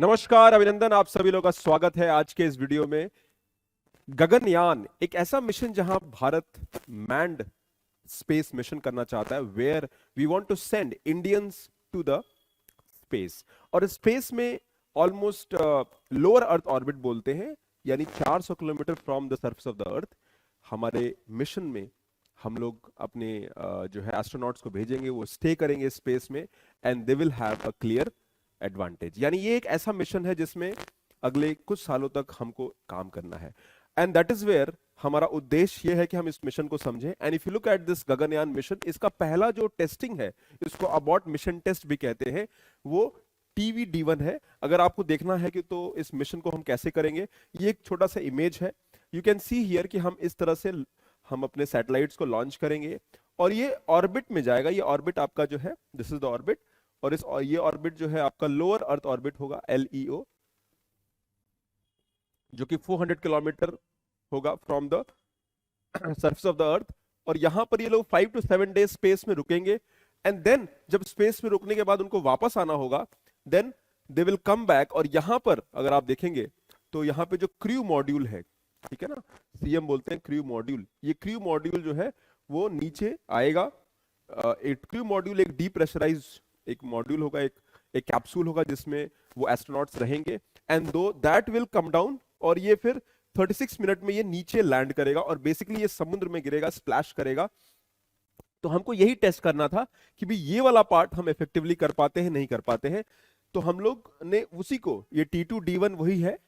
नमस्कार, अभिनंदन, आप सभी लोगों का स्वागत है आज के इस वीडियो में। गगनयान एक ऐसा मिशन जहां भारत मैन्ड स्पेस मिशन करना चाहता है, where we want to send Indians to the space. और स्पेस में ऑलमोस्ट लोअर अर्थ ऑर्बिट बोलते हैं, यानी 400 kilometre from the surface of the earth. हमारे मिशन में हम लोग अपने जो है एस्ट्रोनॉट्स को भेजेंगे, वो स्टे करेंगे स्पेस में and they will have a clear advantage. यानी ये एक ऐसा मिशन है जिसमें अगले कुछ सालों तक हमको काम करना है, एंड दैट इज वेयर हमारा उद्देश्य ये है कि हम इस मिशन को समझें। And if you look at this Gaganyaan mission, इसका पहला जो टेस्टिंग है, इसको अबॉर्ट मिशन टेस्ट भी कहते हैं, वो TVD1 है। अगर आपको देखना है कि तो इस मिशन को हम कैसे करेंगे, ये एक छोटा सा इमेज है। यू कैन सी हियर कि हम इस तरह से हम अपने सैटेलाइट्स को लॉन्च करेंगे और ये ऑर्बिट में जाएगा। ये ऑर्बिट आपका जो है, दिस इज द ऑर्बिट, और ये ऑर्बिट जो है आपका लोअर अर्थ ऑर्बिट होगा, LEO, जो कि 400 किलोमीटर होगा from the surface of the अर्थ। और यहां पर ये लोग 5 to 7 डेज स्पेस में रुकेंगे, एंड देन जब स्पेस में रुकने के बाद उनको वापस आना होगा, then they will come back. और यहां पर अगर आप देखेंगे तो यहां पे जो क्रू मॉड्यूल है, ठीक है ना, CM बोलते हैं क्रू मॉड्यूल, ये क्रू मॉड्यूल जो है वो नीचे आएगा। एक क्रू मॉड्यूल एक डीप्रेशराइज एक मॉड्यूल होगा, एक कैप्सूल होगा जिसमें वो एस्ट्रोनॉट्स रहेंगे, एंड दो दैट विल कम डाउन, और ये फिर 36 मिनट में ये नीचे लैंड करेगा और बेसिकली ये समुद्र में गिरेगा, स्प्लैश करेगा। तो हमको यही टेस्ट करना था कि भी ये वाला पार्ट हम इफेक्टिवली कर पाते हैं नहीं कर पाते हैं। तो हम लोग ने उसी को, ये T2D1 वही है।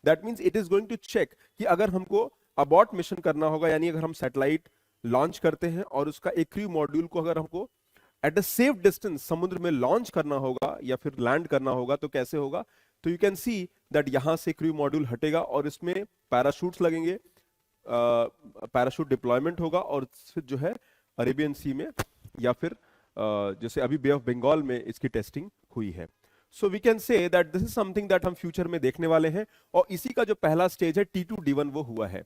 That means it is going to check कि अगर हमको अबॉर्ट मिशन करना होगा, यानी अगर हम सैटेलाइट लॉन्च करते हैं और उसका एक क्रू मॉड्यूल को अगर हमको एट अ सेफ डिस्टेंस समुद्र में लॉन्च करना होगा या फिर लैंड करना होगा, तो कैसे होगा। तो यू कैन सी दैट यहां से क्रू मॉड्यूल हटेगा और इसमें पैराशूट्स लगेंगे, पैराशूट डिप्लॉयमेंट होगा, और फिर जो है अरेबियन सी में या फिर जैसे अभी बे ऑफ बंगाल में इसकी टेस्टिंग हुई है। So we can say that this is something that हम फ्यूचर में देखने वाले हैं। और इसी का जो पहला स्टेज है T2D1 वो हुआ है।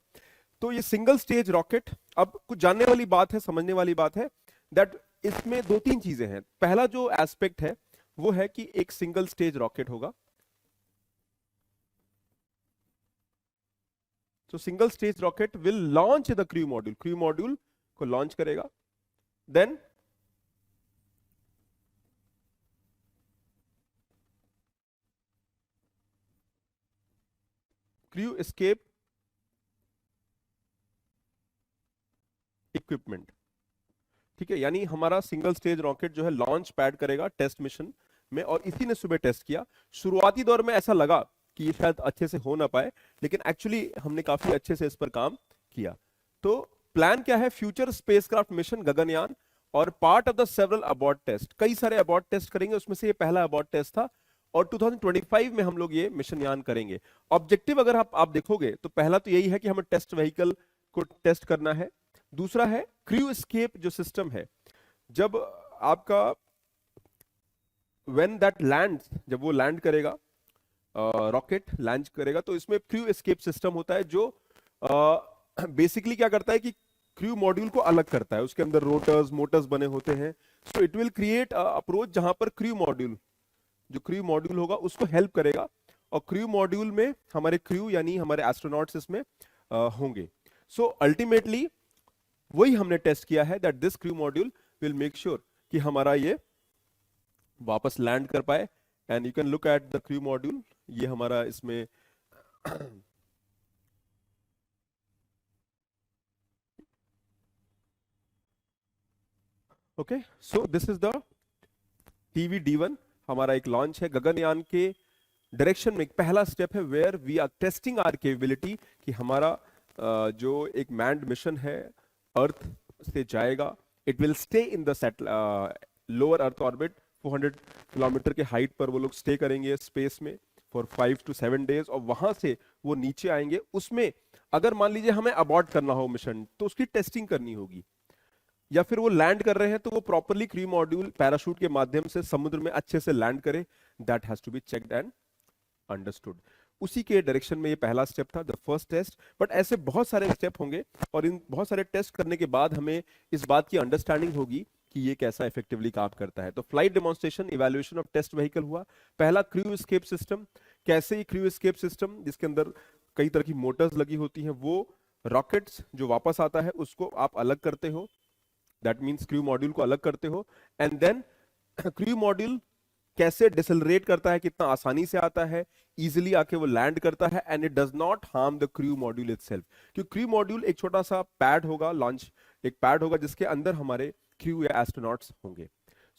तो ये सिंगल स्टेज रॉकेट, अब कुछ जानने वाली बात है, समझने वाली बात है, दैट इसमें दो तीन चीजें हैं। पहला जो एस्पेक्ट है वो है कि एक सिंगल स्टेज रॉकेट होगा। तो single stage rocket will launch the crew module को लॉन्च करेगा, देन क्रू एस्केप इक्विपमेंट, ठीक है। यानी हमारा सिंगल स्टेज रॉकेट जो है लॉन्च पैड करेगा टेस्ट मिशन में, और इसी ने सुबह टेस्ट किया। शुरुआती दौर में ऐसा लगा कि ये शायद अच्छे से हो ना पाए, लेकिन एक्चुअली हमने काफी अच्छे से इस पर काम किया। तो प्लान क्या है, फ्यूचर स्पेसक्राफ्ट मिशन गगनयान, और part of the several abort test, कई सारे अबॉर्ट टेस्ट करेंगे, उसमें से ये पहला अबॉर्ट टेस्ट था। और 2025 में हम लोग ये मिशन यान करेंगे। ऑब्जेक्टिव अगर आप देखोगे तो पहला तो यही है कि हमें टेस्ट व्हीकल को टेस्ट करना है। दूसरा है क्रू एस्केप जो सिस्टम है, जब आपका व्हेन दैट लैंड्स, जब वो लैंड करेगा, रॉकेट लॉन्च करेगा, तो इसमें क्रू एस्केप सिस्टम होता है जो बेसिकली क्या करता है कि क्रू मॉड्यूल को अलग करता है। उसके अंदर रोटर्स मोटर्स बने होते हैं। So it will create approach जहां पर क्रू मॉड्यूल होगा उसको हेल्प करेगा, और क्रू मॉड्यूल में हमारे क्रू यानी हमारे एस्ट्रोनॉट्स इसमें होंगे। सो अल्टीमेटली वही हमने टेस्ट किया है, that this crew module will make sure कि हमारा ये वापस लैंड कर पाए। And you can look at the crew module, ये हमारा इसमें okay. So this is the TVD1, हमारा एक लॉन्च है गगनयान के डायरेक्शन में। एक पहला स्टेप है where we are testing our capability, कि हमारा जो एक मैन्ड मिशन है अर्थ से जाएगा, it will stay in the lower earth orbit, 400 kilometre के हाइट पर वो लोग स्टे करेंगे स्पेस में फॉर 5 to 7 डेज, और वहां से वो नीचे आएंगे। उसमें अगर मान लीजिए हमें अबॉर्ट करना हो मिशन, तो उसकी टेस्टिंग करनी होगी, या फिर वो लैंड कर रहे हैं तो वो प्रॉपरली क्रू मॉड्यूल पैराशूट के माध्यम से समुद्र में अच्छे से लैंड करे, that has to be checked and understood. उसी के डायरेक्शन में ये पहला स्टेप था, द फर्स्ट टेस्ट। बट ऐसे बहुत सारे स्टेप होंगे, और इन बहुत सारे टेस्ट करने के बाद हमें इस बात की अंडरस्टैंडिंग होगी कि ये कैसा इफेक्टिवली काम करता है। तो flight demonstration, evaluation of test vehicle हुआ, पहला क्रू एस्केप सिस्टम, कैसे ये क्रू एस्केप सिस्टम जिसके अंदर कई तरह की मोटर्स लगी होती हैं, वो रॉकेट्स जो वापस आता है उसको आप अलग करते हो, दैट मीन्स क्रू मॉड्यूल को अलग करते हो, एंड देन क्रू मॉड्यूल कैसे डिसलरेट करता है, कितना आसानी से आता है, इजीली आके वो लैंड करता है, and it does not harm the crew module itself. क्योंकि क्रू मॉड्यूल एक छोटा सा पैड होगा, लॉन्च एक पैड होगा जिसके अंदर हमारे क्रू या एस्ट्रोनॉट्स होंगे।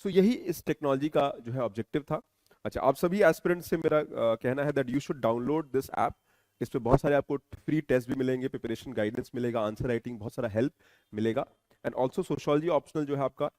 सो यही इस टेक्नोलॉजी का जो है ऑब्जेक्टिव था। अच्छा, आप सभी एस्पिरेंट से मेरा कहना है that you should download this app. इस पे बहुत सारे आपको फ्री टेस्ट भी मिलेंगे, प्रिपरेशन गाइडेंस मिलेगा, आंसर राइटिंग बहुत सारा हेल्प मिलेगा, एंड ऑल्सो सोशियोलॉजी ऑप्शनल जो है आपका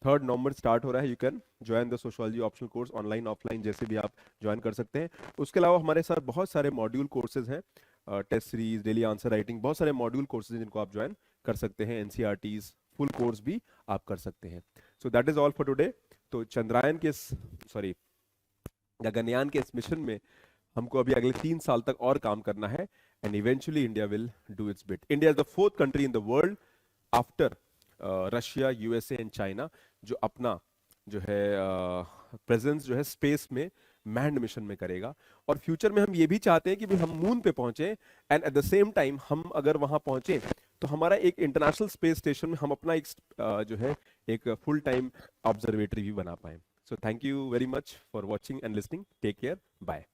3 नवंबर स्टार्ट हो रहा है। You can join the sociology optional course, online offline जैसे भी आप ज्वाइन कर सकते हैं। उसके अलावा हमारे साथ बहुत सारे मॉड्यूल कोर्सेज हैं, test series, daily answer writing, बहुत सारे मॉड्यूल कोर्सेज हैं जिनको आप ज्वाइन कर सकते हैं। एनसीईआरटीज फुल कोर्स भी आप कर सकते हैं। So that is all for today. तो चंद्रयान के सॉरी गगनयान के इस मिशन में हमको अभी अगले 3 साल तक और काम करना है, and eventually India will do it's bit. India is the 4th country in the world after Russia, USA and China जो अपना जो है प्रेजेंस जो है स्पेस में मैन्ड मिशन में करेगा। और फ्यूचर में हम ये भी चाहते हैं कि भी हम मून पे पहुंचे, and at the same time हम अगर वहां पहुंचे तो हमारा एक इंटरनेशनल स्पेस स्टेशन में हम अपना एक जो है एक फुल टाइम ऑब्जर्वेटरी भी बना पाए। So thank you very much for watching and listening. Take care, bye.